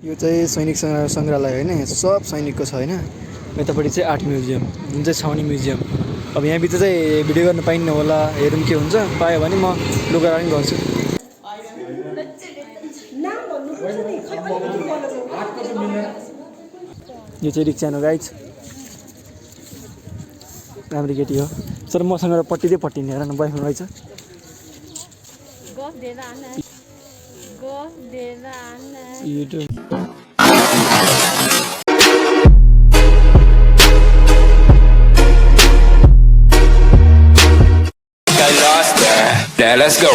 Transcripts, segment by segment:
यो चाहिँ सैनिक सङ्ग्रहालय होइन, सब सैनिकको छ होइन। यतापट्टि चाहिँ आर्ट म्युजियम जुन चाहिँ छाउनी म्युजियम। अब यहाँभित्र चाहिँ भिडियो गर्न पाइन्न होला, हेरौँ के हुन्छ। पायो भने म लुगा पनि गर्छु। यो चाहिँ रिक्सानो गाइज, राम्रो केटी हो तर मसँग पट्टिँदै पट्टिने हेर न, बोयफ्रेन्ड रहेछ। YouTube Now let's go.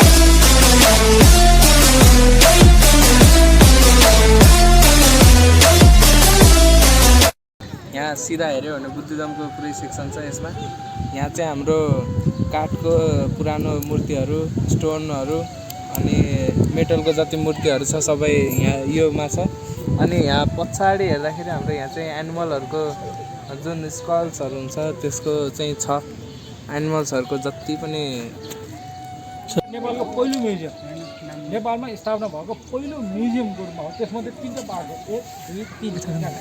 यहाँ सिधा हेऱ्यो भने बुद्धिज्मको पुरै सेक्सन छ यसमा। यहाँ चाहिँ हाम्रो काठको पुरानो मूर्तिहरू, स्टोनहरू अनि मेटलको जति मूर्तिहरू छ सबै यहाँ योमा छ। अनि यहाँ पछाडि हेर्दाखेरि हाम्रो यहाँ चाहिँ एनिमलहरूको जुन स्कल्सहरू हुन्छ त्यसको चाहिँ छ। एनिमल्सहरूको जति पनि नेपालको पहिलो म्युजियम, नेपालमा स्थापना भएको पहिलो म्युजियमको रूपमा हो। त्यसमध्ये तिनवटा पार्ट हो, 1, 2, 3।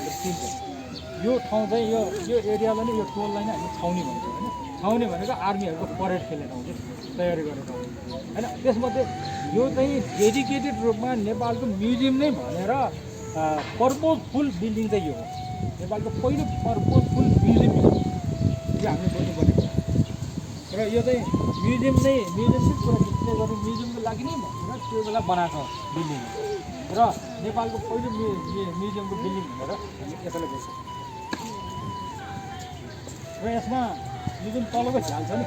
यो ठाउँ चाहिँ यो एरियालाई नै, यो टोललाई नै हामी छाउनी भन्छौँ होइन। छाउनी भनेको आर्मीहरूको परेड खेल्ने ठाउँ चाहिँ तयारी गर्ने ठाउँ होइन। त्यसमध्ये यो चाहिँ डेडिकेटेड रूपमा नेपालको म्युजियम नै भनेर पर्पोजफुल बिल्डिङ चाहिँ यो हो। नेपालको पहिलो पर्पोजफुल म्युजियम यो हामीले बोल्नुपर्ने कुरा। र यो चाहिँ म्युजियम चाहिँ पुरा डिस्प्ले गर्ने म्युजियमको लागि नै भनेर त्यो बेला बनाएको बिल्डिङ हो। र नेपालको पहिलो म्युजियमको बिल्डिङ भनेर हामी यसैलाई बुझ्छौँ। र यसमा यो जुन तलको झ्याल छ नि,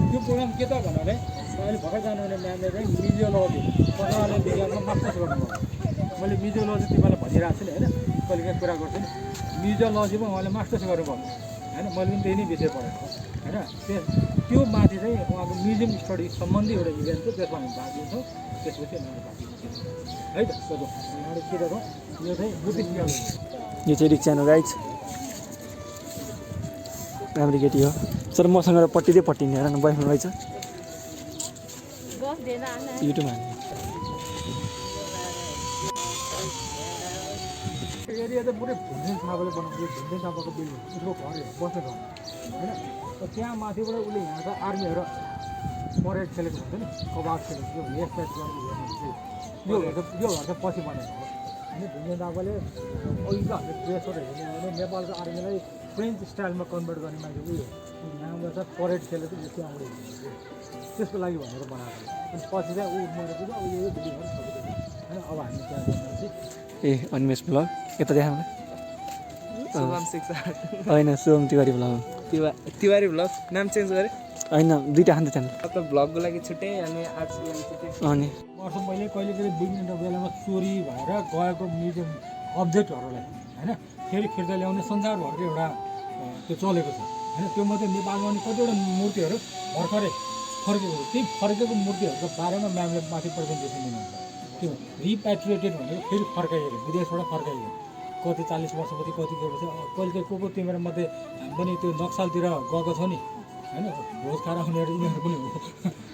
त्यो प्रोग्राम के त भन्नाले अहिले भर्खर जानुहुने म्यामले चाहिँ मिजियोलोजी पर्यावरण विज्ञानमा मास्टर्स गर्नुभयो। मैले मिजियोलोजी तिमीलाई भनिरहेको छु नि होइन, कहिले काहीँ कुरा गर्छु नि। मिजियोलोजीमा उहाँले मास्टर्स गर्नुभयो होइन, मैले पनि त्यही नै विषय पढेको होइन। त्यो माथि चाहिँ उहाँको म्युजियम स्टडी सम्बन्धी एउटा इभेन्ट थियो, त्यसमा हामी भाग लिन्छौँ। त्यसपछि उहाँले भाग लिन्छ है त। उहाँले के गर्छौँ, यो चाहिँ बुद्धिस्ट ग्यालरी। यो चाहिँ रिक्सानो गाइज, राम्रो केटी हो तर मसँग पट्टिँदै पट्टिने हेर न, बोयफ्रेन्ड रहेछ। युट्युबमा एरिया चाहिँ पुरै भुन्ने थापाले बनाएको, भुन्ने थापाको बिल्डिङ, उसको घर हो, बस्ने घर होइन। त्यहाँ माथिबाट उसले यहाँ त आर्मीहरू परेड खेलेको हुन्छ नि, कबाब खेलेको थियो, लेस प्याच गरेको यो घर चाहिँ पछि बनेको हो होइन। भुन्ने थापाले अहिले हामीले ड्रेसहरू हेर्ने हो भने नेपालको आर्मीलाई फ्रेन्च स्टाइलमा कन्भर्ट गर्ने मान्छे उयो यहाँबाट चाहिँ परेड खेलेको यो त्यहाँबाट त्यसको लागि भनेर बनाएको। अनि पछि चाहिँ ऊ मरेको चाहिँ यो बिल्डिङहरू सकिँदैन होइन। अब हामी त्यहाँ जाँदैछ। ए अन्मेष ब्लग यता देखाउनु शुभम शिक्षा होइन, शुभम तिवारी ब्लग। तिवारी ब्लग नाम चेन्ज गरे होइन, दुईवटा खान्छ च्यानल। अब त ब्लगको लागि छुट्टै अनि आर्ट्स छुट्टै। अनि वर्ष पहिले कहिले विभिन्न बेलामा चोरी भएर गएको म्युजियम अब्जेक्टहरूलाई होइन फेरि फिर्ता ल्याउने संसारभरको एउटा त्यो चलेको छ होइन। त्यो मात्रै नेपालमा पनि कतिवटा मूर्तिहरू भर्खरै फर्केको हो। त्यही फर्केको मूर्तिहरूको बारेमा म्यामले माथि प्रेजेन्टेसन दिनुहुन्छ। त्यो रिप्याट्रिएटेड भनेको फेरि फर्काइएको, विदेशबाट फर्काइएको। कति 40 वर्षपछि कति के भन्छ, कहिले को तिम्रो मध्ये पनि त्यो नक्सालतिर गएको छ नि होइन, भोज खाएर आउनेहरू यिनीहरू पनि हो।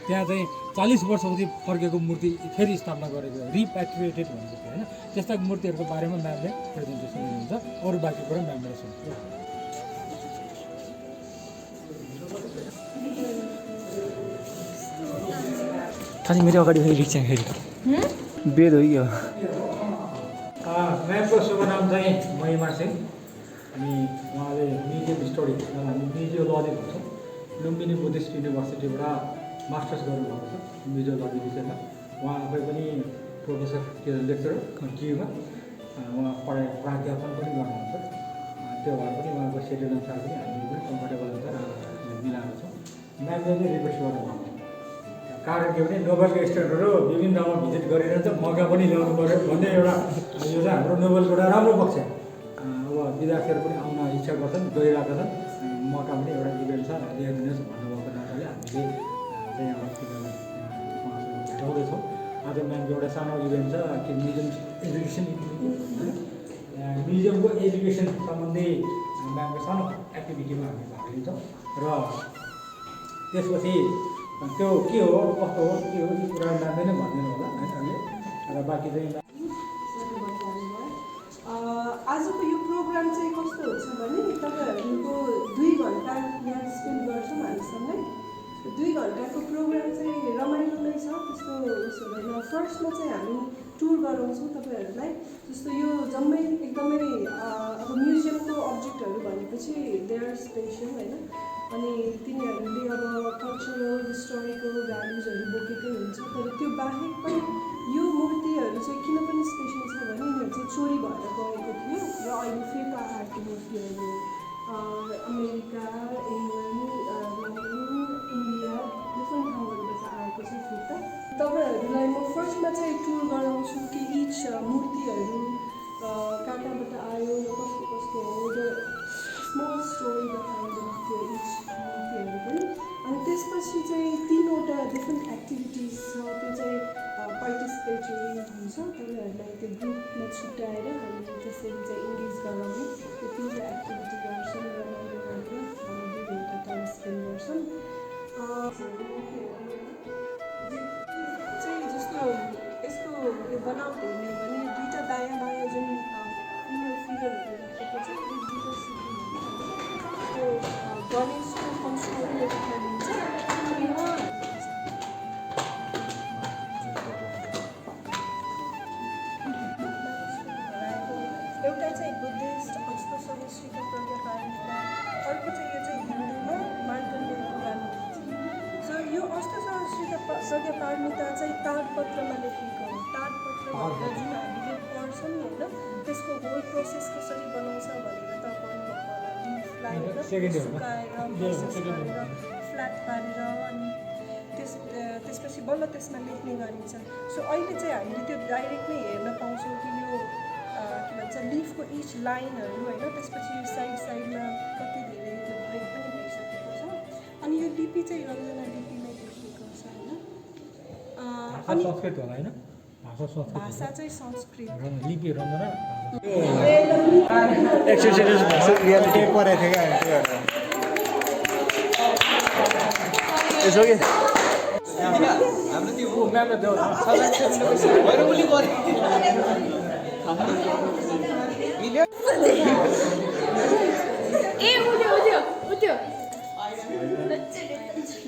त्यहाँ चाहिँ 40 वर्षपछि फर्केको मूर्ति फेरि स्थापना गरेको रिप्याट्रिएटेड भनेको थियो होइन। त्यस्ता मूर्तिहरूको बारेमा म्यामले प्रेजेन्टेसन दिनुहुन्छ। अरू बाँकी कुरा म्यामले सुन्छ। खालि मेरो अगाडि फेरि रिक्सा फेरि बेद हो कि हो। म्यामको शुभ नाम चाहिँ महिमा सिंह अनि उहाँले म्युजियम स्टडी, हामी म्युजियोलोजी भन्छौँ, लुम्बिनी बुद्धिस्ट युनिभर्सिटीबाट मास्टर्स गर्नुभएको छ म्युजियोलोजी विषयमा। उहाँ आफै पनि प्रोफेसर के लेक्चरर जियुमा उहाँ प्राध्यापन पनि गर्नुहुन्छ। त्यो भएर पनि उहाँको सेड्युल अनुसार पनि हामी पनि कम्फर्टेबल अनुसार मिलाएको छौँ। म्यामले नै रिक्वेस्ट गर्नुभएको कारण के भने नोबेलको स्टुडेन्टहरू विभिन्न ठाउँमा भिजिट गरिरहन्छ, मौका पनि ल्याउनु पऱ्यो भन्ने एउटा यो चाहिँ हाम्रो नोबेलको एउटा राम्रो पक्ष। अब विद्यार्थीहरू पनि आउन इच्छा गर्छन्, गइरहेका छन्, मौका पनि एउटा इभेन्ट छ ल्याइदिनुहोस् भन्नुभएको नाताले हामीले चाहिँ उहाँसँग भेटाउँदैछौँ। आज म्यामको एउटा सानो इभेन्ट छ कि म्युजियम एजुकेसन, म्युजियमको एजुकेसन सम्बन्धी म्यामको सानो एक्टिभिटीमा हामी भाग लिन्छौँ। र त्यसपछि त्यो के हो कस्तो हो के हो त्यो कुरा म्यामले नै भनिदिनु होला होइन। अहिले र बाँकी चाहिँ प्रोग्राम चाहिँ कस्तो हुन्छ भने तपाईँहरूको 2 घन्टा यहाँ स्पेन्ड गर्छौँ हामीसँगै 2 घन्टाको प्रोग्राम चाहिँ रमाइलो नै छ त्यस्तो उसो हुँदैन फर्स्टमा चाहिँ हामी टुर गराउँछौँ तपाईँहरूलाई जस्तो यो जम्मै एकदमै अब म्युजियमको अब्जेक्टहरू भनेपछि दे आर स्पेसल होइन अनि तिनीहरूले अब कल्चरल हिस्टोरिकल भ्यालुजहरू बोकेकै हुन्छ तर त्यो बाहेक पनि यो मूर्तिहरू चाहिँ किन पनि स्पेसल छ भने यिनीहरू चाहिँ चोरी भएर गएको थियो र अहिले फेरि आएको मूर्तिहरू America England London India different ठाउँहरूबाट आएको छ फिर्ता तपाईँहरूलाई म फर्स्टमा चाहिँ टुर गराउँछु कि इच मूर्तिहरू कहाँ कहाँबाट आयो कस्तो कस्तो हो र स्मल स्टोरी बताइदिनु त्यो इच मूर्तिहरू पनि अनि त्यसपछि चाहिँ 3वटा डिफ्रेन्ट एक्टिभिटिज छ त्यो चाहिँ पार्टिसिपेटरी हुन्छ तपाईँहरूलाई त्यो ग्रुपमा छुट्याएर हामी त्यसरी चाहिँ इङ्गेज गराउने त्यो 3वटा एक्टिभिटी गर्छौँ रमाइलो गरेर हामी 2 घन्टा टाइम स्पेन्ड गर्छौँ चाहिँ जस्तो यसको यो बनावट हेर्ने भने 2टा दायाँ बायाँ जुन फिगरहरू राखेको छ यो 2टा त्यो गणेशको फङ्सनहरू देखाइदिन्छ एउटा चाहिँ बुद्धिस्ट अष्ट सहस्रीका प्रज्ञापारिता अर्को चाहिँ यो चाहिँ हिन्दूमा मार्कण्डेय पुराण सो यो अष्ट सहस्रीका प्रज्ञापारिता चाहिँ ताडपत्रमा लेखेको हो ताडपत्र भनेर जुन हामीले पढ्छौँ नि होइन त्यसको होल प्रोसेस कसरी बनाउँछ भनेर त पढ्नुभएको होला लिफ लगाएर सुकाएर प्रोसेस गरेर फ्ल्याट पारेर अनि त्यसपछि बल्ल त्यसमा लेख्ने गरिन्छ सो अहिले चाहिँ हामीले त्यो डाइरेक्ट नै हेर्न पाउँछौँ कि यो के भन्छ लिफको इच लाइनहरू होइन त्यसपछि यो साइडमा कति धेरै त्यो ब्रेक पनि भइसकेको छ अनि यो लिपि चाहिँ रञ्जना लिपिमै लेखिएको छ होइन अनि संस्कृत होला होइन भाषा चाहिँ संस्कृत लिपि रञ्जना रियालिटी परेको थियो क्या यसो कि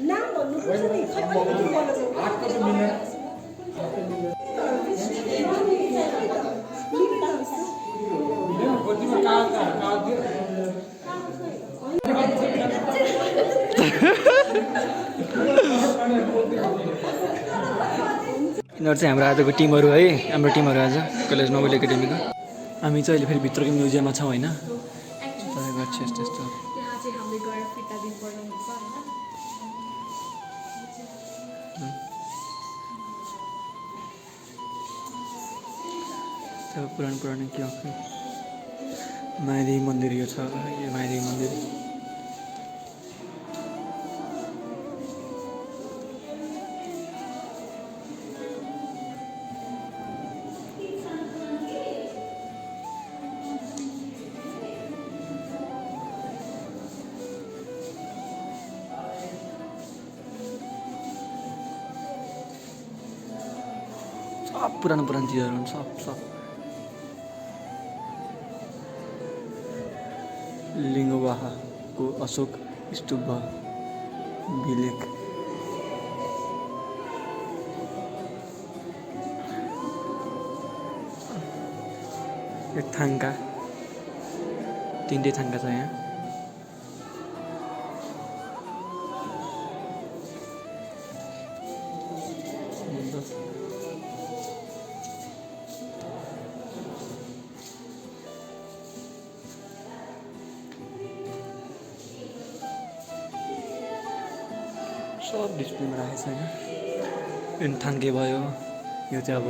नाम भन्नुपर्छ नि खै अलिकति मलाई यिनीहरू चाहिँ हाम्रो आजको टिमहरू है हाम्रो टिमहरू आज कलेज नोबेल एकाडेमीको हामी चाहिँ अहिले फेरि भित्रको म्युजियममा छौँ होइन गर्छ यस्तो यस्तो त्यहाँ चाहिँ हामीले गएर फिर्ता दिनुपर्ने हुन्छ होइन पुरानो पुरानो के हो मायादेवी मन्दिर यो छ यो मायादेवी मन्दिर सब पुरानो पुरानो चिजहरू हुन्छ सब लिङ्गवाहाको अशोक स्तूप विलेख एक थाङ्का 3टै थाङ्का छ यहाँ सब डिस्प्लेमा राखेको छ होइन थाङ्के भयो यो चाहिँ अब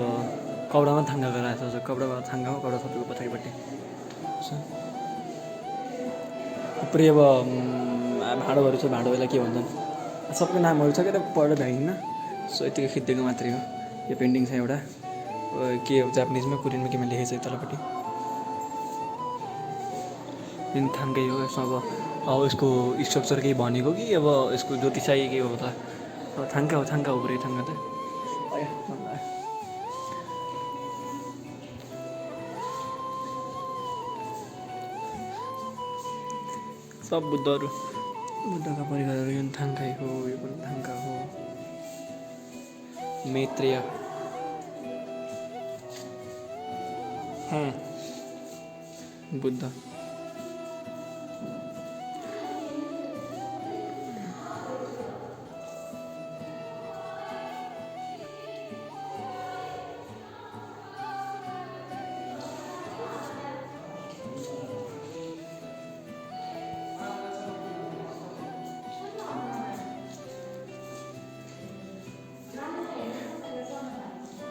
कपडामा थाङ्का गराएको छ कपडामा थाङ्कामा कपडा थपेको पछाडिपट्टि थुप्रै अब भाँडोहरू छ भाँडोहरूलाई के भन्छन् सबको नामहरू छ क्या त पढेर भ्याइन्न सो यतिको खिचिदिएको मात्रै हो यो पेन्टिङ छ एउटा के जापानिजमा कोरियनमा केमा लेखेको छ तलपट्टि थाङ्कै हो यसमा अब यसको स्ट्रक्चर केही भनेको कि अब यसको ज्योतिषाई के हो त थाङ्का हो पुरै थाङ्का त सब बुद्धहरू बुद्धका परिवारहरू यो थाङ्खाई हो, यो पनि थाङ्खा हो। मैत्रेय बुद्ध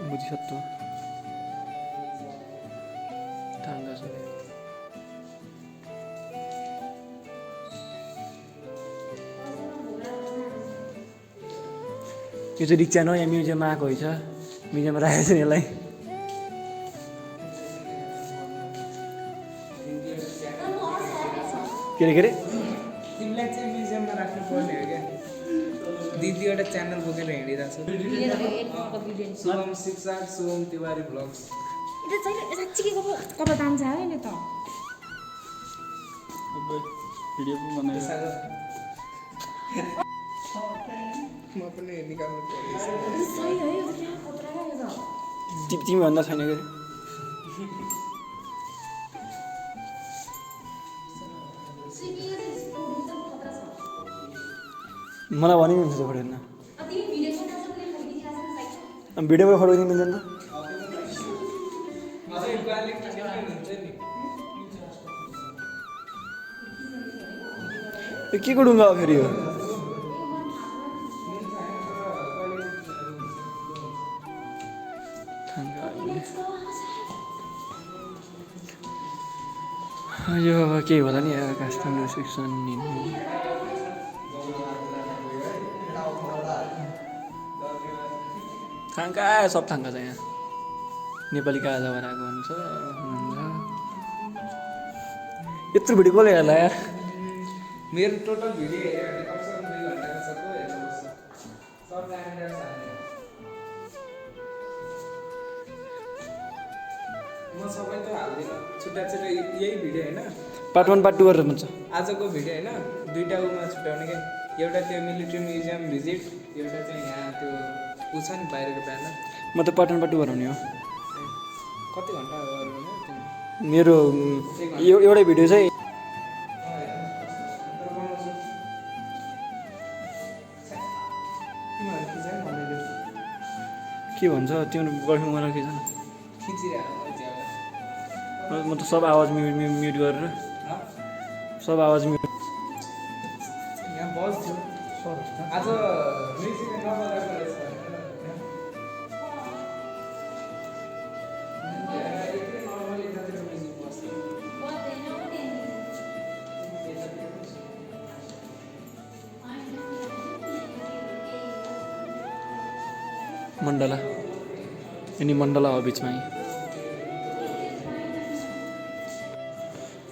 बुद्धिसत्व थाङ्गा छ। यो चाहिँ रिक्चा हो, यहाँ म्युजियममा आएको होइन, म्युजियममा राखेको छ यसलाई। के अरे तिमीलाई चाहिँ म्युजियममा राख्नु पर्ने हो क्या। दिदी एउटा च्यानल बोकेर हिँडिरहेको छु, सोम शिक्षा सोम तिवारी भ्लग्स। म पनि निकाल्नु पर्यो। तिमी भन्दा छैन कि मलाई भने हुन्छ त्यो फोटो हेर्न। भिडियोको फोटो पनि मिल्दैन त। यो के को ढुङ्गा हो फेरि यो? यो अब के होला नि काठमाडौँ सेक्सन थाङ्का सब थाङ्का छ यहाँ। नेपाली काजा बनाएको हुन्छ। यत्रो भिडियो कसले हेर्ला यार? मेरो टोटल भिडियो हेऱ्यो भने कमसेकम 2 घन्टाको छ को हेर्नुपर्छ। सर्ट एन्डर्स हाल्ने म सबै त हाल्दिनँ, छुट्टा छुट्टै यही भिडियो होइन। पार्ट 1 पार्ट 2 गरेर हुन्छ। आजको भिडियो होइन, दुईवटा उमा छुट्याउने क्या। एउटा त्यो मिलिट्री म्युजियम भिजिट, एउटा चाहिँ यहाँ त्यो ऊ छ नि बाहिरको ब्यानर। म त पार्ट 1 पार्ट 2 गराउने हो। कति घन्टा गर्नु मेरो एउटै भिडियो चाहिँ के भन्छ त्यो गर्छु मलाई के छ म त सब आवाज म्युट गरेर सब आवाज म्युट। यहाँ बस्छु आज म्युजिक नबजाएको रहेछ। मण्डला यिनी मण्डला हो बिचमा।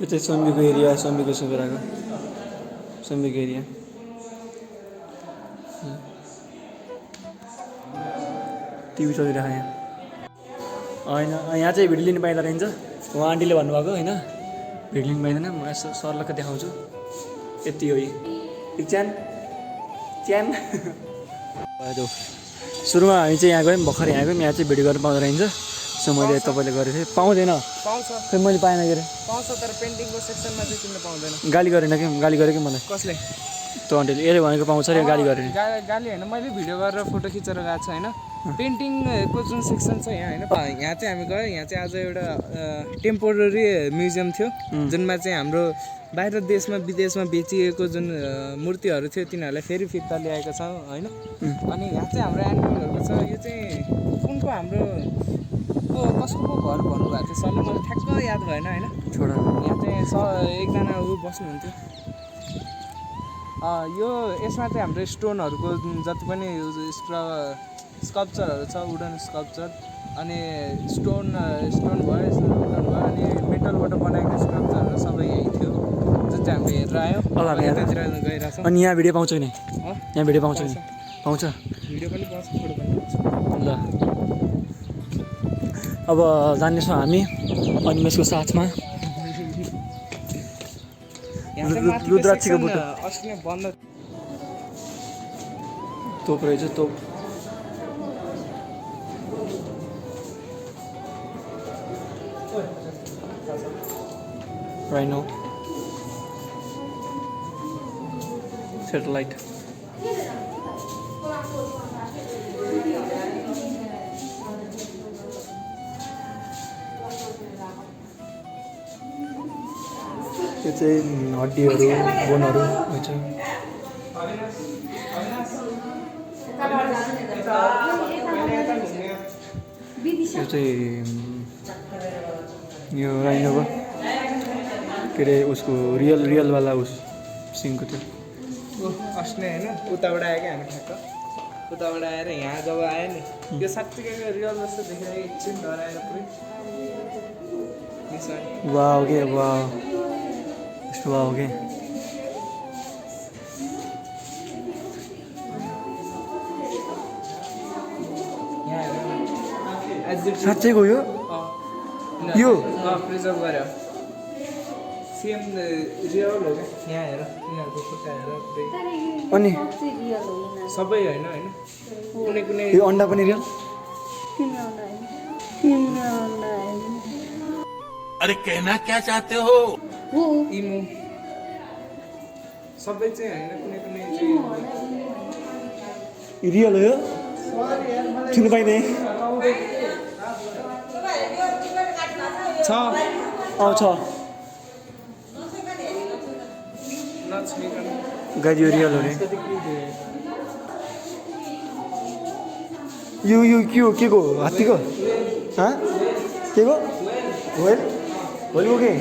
यो चाहिँ सम्बीको एरिया, सम्बीको सुकुराको सम्बीको एरिया। टिभी चलिरहेको यहाँ होइन। यहाँ चाहिँ भिडियो लिनु पाइँदो रहेछ। उहाँ आन्टीले भन्नुभएको होइन भिडियो लिनु पाइँदैन। म यसो सरलाई देखाउँछु। यति हो च्यान च्यान। सुरुमा हामी चाहिँ यहाँ गयौँ, भर्खर यहाँ गयौँ। यहाँ चाहिँ भिडियो गर्नु पाउँदो रहेछ। सो मैले तपाईँले गरेको थिएँ, पाउँदैन। पाउँछ खै मैले पाएन के अरे। पाउँछ तर पेन्टिङको सेक्सनमा चाहिँ तिमीले पाउँदैन। गाली गरेन कि? गाली गरेँ कि मलाई कसले? त्यो आन्टीले यसले भनेको पाउँछ अरे गाली गरेँ। गाली होइन, मैले भिडियो गरेर फोटो खिचेर गएको छ होइन। पेन्टिङको जुन सेक्सन छ यहाँ होइन, यहाँ चाहिँ हामी गयो। यहाँ चाहिँ आज एउटा टेम्पोररी म्युजियम थियो जुनमा चाहिँ हाम्रो बाहिर देशमा विदेशमा बेचिएको जुन मूर्तिहरू थियो तिनीहरूलाई फेरि फिर्ता ल्याएको छ होइन। अनि यहाँ चाहिँ हाम्रो एनिमलहरूको छ। यो चाहिँ कुनको हाम्रो कसको पो घर भन्नुभएको थियो सरले, मलाई ठ्याक्क याद भएन होइन। छोडा यहाँ चाहिँ एकजना ऊ बस्नुहुन्थ्यो। यो यसमा चाहिँ हाम्रो स्टोनहरूको जति पनि स्कल्पचरहरू छ, वुडन स्कल्पचर अनि स्टोन भयो, वुडन भयो अनि मेटलबाट बनाएको स्कल्पचरहरू सबै यही थियो जुन चाहिँ हामीले हेरेर आयौँ। यतातिर गइरहेछौँ। अनि यहाँ भिडियो पाउँछ कि नै? यहाँ भिडियो पाउँछ कि? पाउँछ। भिडियो पनि पाउँछ, फोटो पनि पाउँछ। ल अब जानेछौँ हामी अनिमेषको साथमा। यहाँ चाहिँ माथिको रुद्राक्षको section, बुट्टो अस्ति नै बन्द तोप रहेछ तोप राइनो सेटेलाइट यो चाहिँ हड्डीहरू बोनहरू हुन्छ यो चाहिँ यो राइनो भयो के अरे उसको रियलवाला उस सिङको थियो अस्ति नै होइन उताबाट आयो क्या हामी ठ्याक्क उताबाट आएर यहाँ जब आयो नि यो साँच्चीको रियल जस्तो देखिरहेको एकछिन डराएर पुरै वाह के वाह यस्तो वाह के साँच्चैको यो यो प्रिजर्भ गर्यो सेम रियल हो क्या यहाँ हेर यिनीहरूको खुट्टा हेर पुरै अनि सबै होइन होइन कुनै कुनै यो अन्डा पनि रियल अरे कहना क्या चाहते हो इमो सबै चाहिँ होइन कुनै कुनै चाहिँ रियल हो यो छुनु पाइँदैन छ आउँछ नछिकन गाडी यो रियल हो रे यो के हो के को हात्तीको के को होइल होइलको के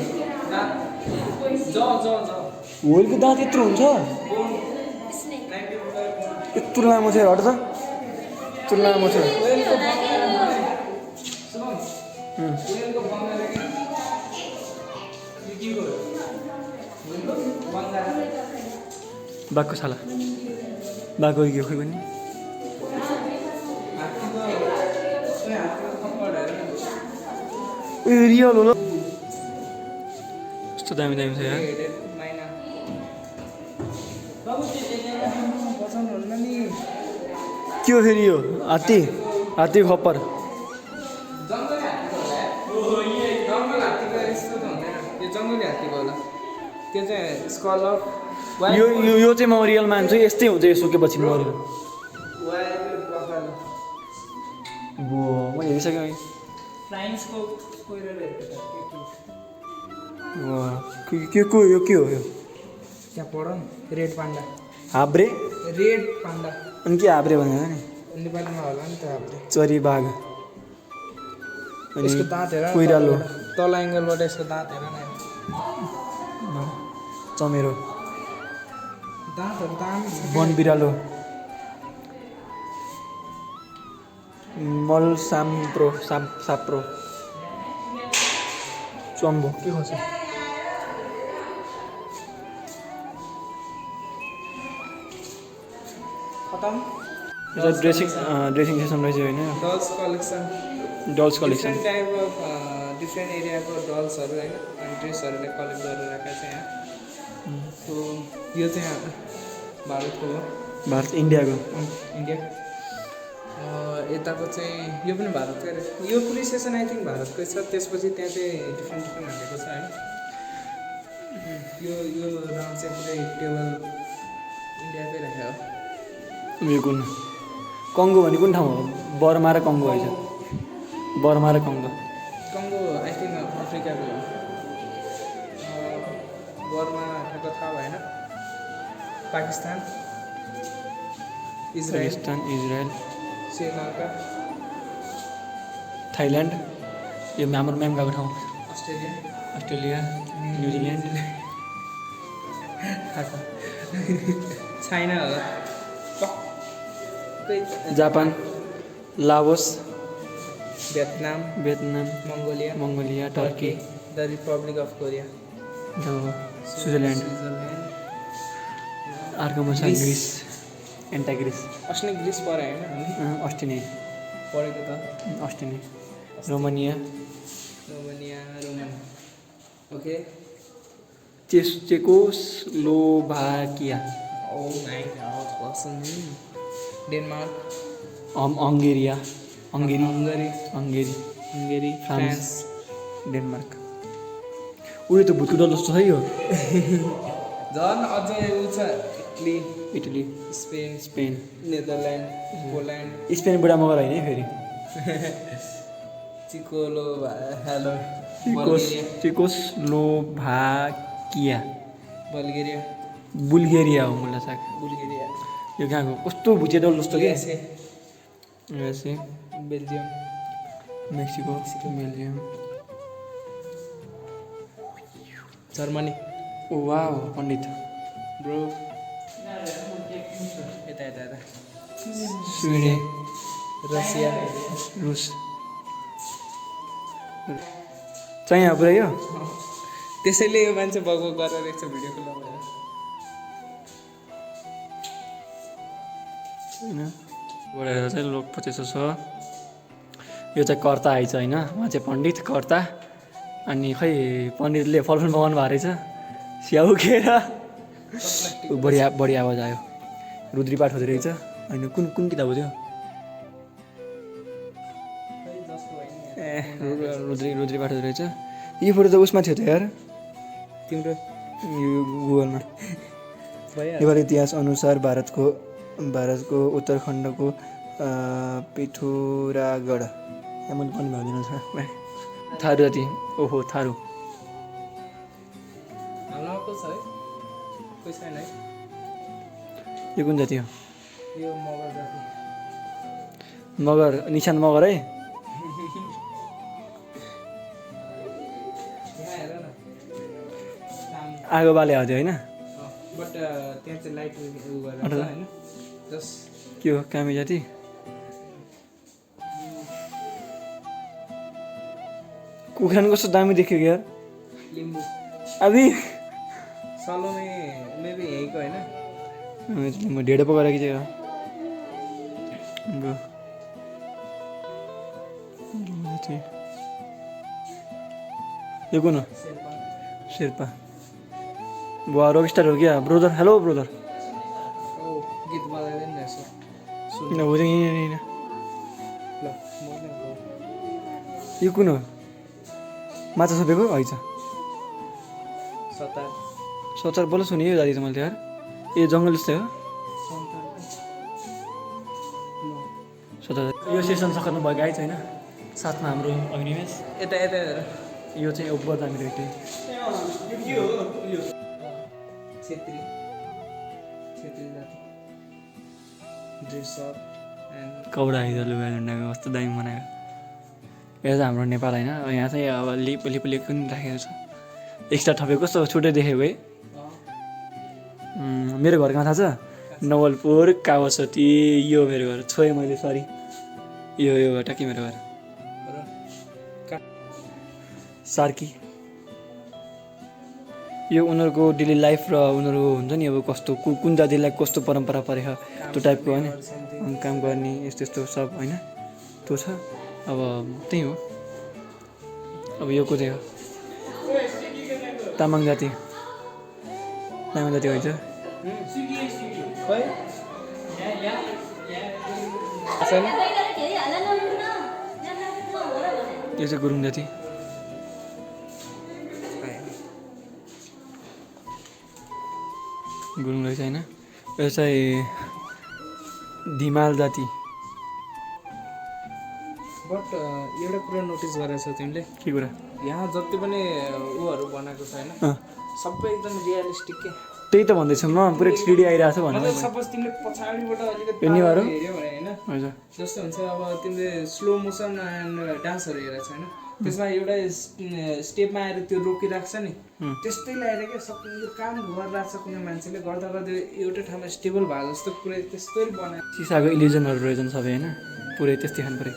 होइलको दाँत यत्रो हुन्छ यत्रो लामो छ हट त यत्रो लामो छ बाघको छाला बाघको यो खोइ पनि उयो रियल हो ल कस्तो दामी दामी छ यहाँ के हो फेरि यो हात्ती हात्ती खप्पर जङ्गली हात्तीको यस्तो त हुँदैन यो जङ्गली हात्तीको होला त्यो चाहिँ स्कल अफ यो यो यो चाहिँ म रियल मान्छु यस्तै हुन्छ यो सुकेपछि मऱ्यो मैले हेरिसकेँ फ्लाइङ्सको के को यो के हो यो त्यहाँ पढ न रेड पान्डा हाब्रे रेड पान्डा अनि के हाब्रे भनेर नि नेपालीमा होला नि त हाब्रे चरी बाघ यसको दाँत हेर कुइरालो तल एङ्गलबाट यसको दाँत हेर न चमेरो दाँतहरू दामी छ वन बिरालो मल साम्प्रो साप्रो चम्बो के खोज्छ खतम यो त ड्रेसिङ सेसन रहेछ होइन dulls collection dulls collection different type of different एरियाको डल्सहरू होइन अनि ड्रेसहरूले कलेक्ट गरेर राखेको छ यहाँ सो यो चाहिँ भारतको हो भारत इन्डियाको इन्डिया यताको चाहिँ यो पनि भारतकै रहेछ यो पुरै सेसन आई थिङ्क भारतकै छ त्यसपछि त्यहाँ चाहिँ डिफ्रेन्ट हालेको छ होइन यो राउन्ड चाहिँ पुरै टेबल इन्डियाकै राखेको हो उयो कुन कङ्गो भन्ने कुन ठाउँ हो बर्मा र कङ्गो रहेछ बर्मा र कङ्गो कङ्गो आई थिङ्क अफ्रिकाको हो बर्मा ठ्याक्क थाहा भएन Pakistan Israel Israel Sri Lanka Thailand यो हाम्रो म्याम गएको ठाउँ अस्ट्रेलिया न्युजिल्यान्ड चाइना होला Japan Laos Vietnam Mongolia Turkey the Republic of Korea Switzerland अर्कोमा छ ग्रिस एन्टाग्रिस अस्ति ग्रिस पऱ्यो होइन अस्ति नै पढेको त अस्ति नै Romania Roman okay Czechoslovakia, Oh my god, what's the name? Denmark, हङ्गेरिया, Hungary, Hungary, Hungary, Hungary, France, France. Denmark. उयो त भुतको डल्लो जस्तो छ है यो। झन् अझै ऊ छ Italy, Italy, Spain, Spain, Netherlands, Poland, Spain बुढा मगर होइन है फेरि। चिकोलो हेलो, चेकोस्लोभाकिया, बल्गेरिया, बुल्गेरिया हो मुला साग। बुल्गेरिया, यो कहाँको कस्तो भुजिया डल्लो जस्तो के? USA, USA, Belgium, Mexico, Belgium. Germany, ओ वाह पण्डित। ब्रो, यता यता यता, स्विडेन, रसिया, रुस। चाहिँ यहाँ पुरै यो त्यसैले यो मान्छे बगो गरेर रहेछ भिडियोको लगाएर। होइन बढेर चाहिँ लोक 2500 छ। यो चाहिँ कर्ता आइछ होइन, उहाँ चाहिँ पण्डित कर्ता। अनि खै पण्डितले फलफुल पकाउनु भएको रहेछ स्याउ खेर। बढिया बढी आवाज आयो। रुद्री पाठ हुँदो रहेछ होइन, कुन कुन किताब हो त्यो? ए रुद्री पाठ हुँदो रहेछ। यो फोटो त उसमा थियो त यार, तिम्रो यो गुगलमा। नेपाली इतिहास अनुसार भारतको उत्तराखण्डको पिथौरागढ, यहाँ मैले पनि भनिदिनु छ। थारू जाति, ओहो थारू। हाम्रोमा को छ है? कोही छैन है? यो कुन जाति हो? यो मगर जाति। मगर, निशान मगर है। यहाँ हेर न, आगो बाले हाल्थ्यो होइन? बट त्यहाँ चाहिँ लाइट उ गरेर छ होइन, जस्ट के हो कामी जाति? कुखुरा कस्तो दामी देख्यो यार। लिम्बू, अभी सलोमे मेबी यहीँको होइन? म ढेँडो पकाएर कि चाहिँ हो। यो कुन हो? शेर्पा। शेर्पा। बुवा रक स्टार हो क्या? Brother, hello brother. ओ गीत बजाइदिनु नि यसो सुन किन हो चाहिँ ल यहीँ म नै हो। यो कुन हो? माछा छोपेको हैछ। सतार सचार बोल सुने यो जाति त मैले यार। ए जङ्गल जस्तै हो। सचार यो सेसन सकाउनु भएको आइ छैन। साथमा हाम्रो अग्निवेश। यता यता हेर। यो चाहिँ ओभर दामी रहेछ। छेत्री जाति ड्रेस अप एन्ड कौडा आइज लुगा झन्डाको कस्तो दामी बनाएको। यो चाहिँ हाम्रो नेपाल होइन। यहाँ चाहिँ अब लिप पनि राखेको छ। एक्स्ट्रा थपेको कस्तो छुट्टै देखेको है। मेरो घर कहाँ थाहा छ? नवलपुर कावासती। यो मेरो घर छोएँ मैले, सरी। यो टक्कै मेरो घर सार्की। यो उनीहरूको डेली लाइफ र उनीहरू हुन्छ नि अब कस्तो कुन जातिलाई कस्तो परम्परा परेछ त्यो टाइपको होइन, काम गर्ने यस्तो यस्तो सब होइन त्यो छ। अब त्यही हो। अब यो को चाहिँ हो? तामाङ जाति होइन? यो चाहिँ गुरुङ जाति। गुरुङ रहेछ होइन। यो चाहिँ धिमाल जाति। बट एउटा कुरा नोटिस गरेको छौ तिमीले? के कुरा? यहाँ जति पनि उहरू बनाएको छ होइन, सबै एकदम रियलिस्टिक के। त्यही त भन्दैछु म, पुरै 3D आइरहेको छ भनेर। मतलब सपोज तिमीले पछाडिबाट अलिकति हेर्ने भएर? हेऱ्यौ भने होइन, हजुर जस्तो हुन्छ अब तिमीले स्लो मोसन एन्ड डान्सहरू हेरेको छ होइन, त्यसमा एउटा स्टेपमा आएर त्यो रोकिरहेको छ नि, त्यस्तै लागेर क्या सब यो काम गरिरहेको छ कुनै मान्छेले गर्दा गर्दै एउटै ठाउँमा स्टेबल भए जस्तो पुरै त्यस्तै बनायो। सिसाको इल्युजनहरू रहेछन् सबै होइन, पुरै त्यस्तै खानु पऱ्यो।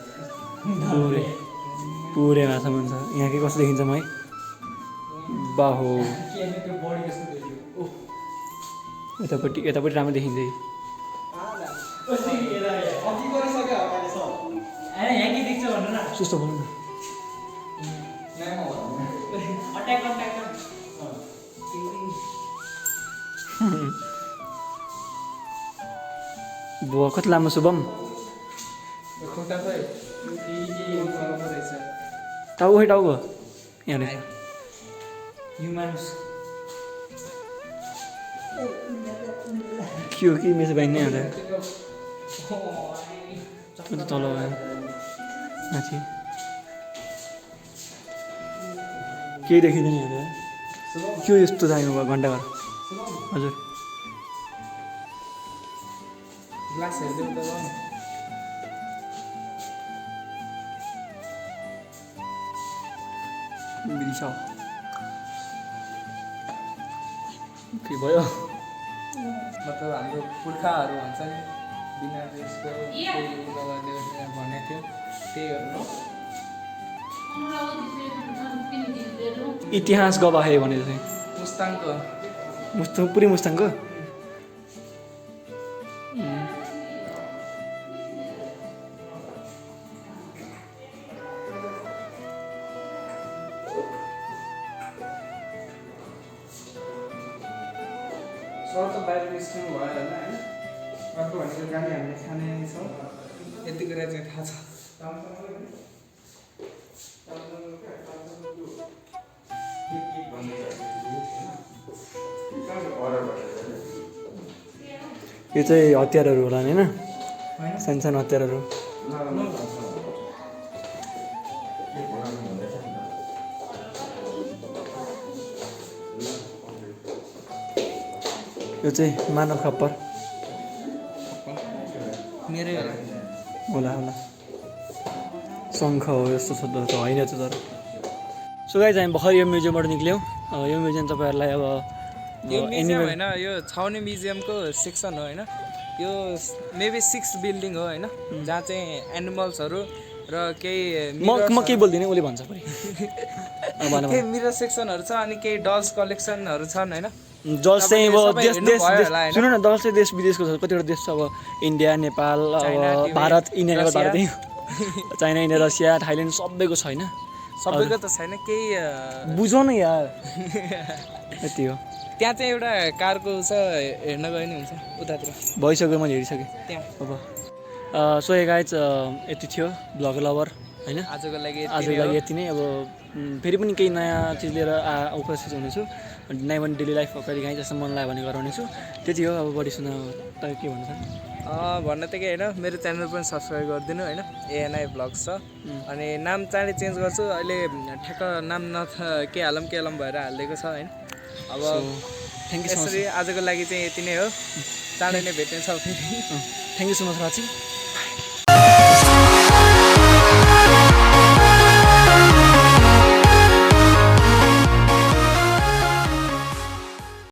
पुरै माछामा हुन्छ। यहाँ के कस्तो देखिन्छ म है? बाहो यतापट्टि राम्रो देखिन्छ है। सुस्तो बोल्नु न। बुवा कति लामो शुभम खुट्टा खै रहेछ टाउको खै टाउको यहाँ ह्युमन्स के हो कि मेरो बहिनी यहाँ त्यो त तल गयो माथि केही देखिँदैन यहाँ के हो यस्तो चाहिनु भयो घन्टाघर हजुर ग्लास हेरिदेऊ त बिर्छ के भयो मतलब हाम्रो पुर्खाहरू भन्छ नि बिना ड्रेसको केही नगर्ने भनेको थियो त्यही हो इतिहास गवाहे भने चाहिँ मुस्ताङको पुरै मुस्ताङको सर त बाहिर निस्किनु भयो होइन होइन अर्को भनेको गाडी हामीले खाने छ यति कुरा चाहिँ थाहा छ यो चाहिँ हतियारहरू होला नि होइन सानो सानो हतियारहरू यो चाहिँ मानव खप्पर मेरै होला होला शङ्ख हो यस्तो सोध्दा त होइन त्यो तर सो गाइज हामी भर्खर यो म्युजियमबाट निक्ल्यौँ यो म्युजियम तपाईँहरूलाई अब यो म्युजियम होइन यो छाउने म्युजियमको सेक्सन हो होइन यो मेबी 6 बिल्डिङ हो होइन जहाँ चाहिँ एनिमल्सहरू र केही म केही बोल्दिनँ उसले भन्छ फेरि केही मिरर सेक्सनहरू छ अनि केही डल्स कलेक्सनहरू छन् होइन जस चाहिँ अब देश देश भयो होला, होइन? सुन्नु न जस चाहिँ देश विदेशको छ कतिवटा देश छ अब इन्डिया नेपाल चाइना, अब Tibet, Bharat India Nepal Russia. Bharat China India Russia Thailand सबैको छैन सबैको त छैन केही बुझौँ न यार यति हो त्यहाँ चाहिँ एउटा कारको छ हेर्न गयो नि हुन्छ उतातिर भइसक्यो मैले हेरिसकेँ त्यहाँ अब सो गाइज यति थियो ब्लग लभर होइन आजको लागि आजको लागि यति नै अब फेरि पनि केही नयाँ चिज लिएर उपस्थित हुनेछु नयाँ पनि डेली लाइफ कहिले काहीँ जस्तो मन लाग्यो भने गराउनेछु त्यति हो अब बढी सुन त के भन्छ भन्न त के होइन मेरो च्यानल पनि सब्सक्राइब गरिदिनु होइन एएनआई भ्लग्स छ अनि नाम चाँडै चेन्ज गर्छु अहिले ठ्याक्क नाम के हालौँ भएर हालिदिएको छ होइन अब थ्याङ्क यू सो मच यसरी आजको लागि चाहिँ यति नै हो चाँडै नै भेट्नेछौँ फेरि थ्याङ्क यू सो मच राची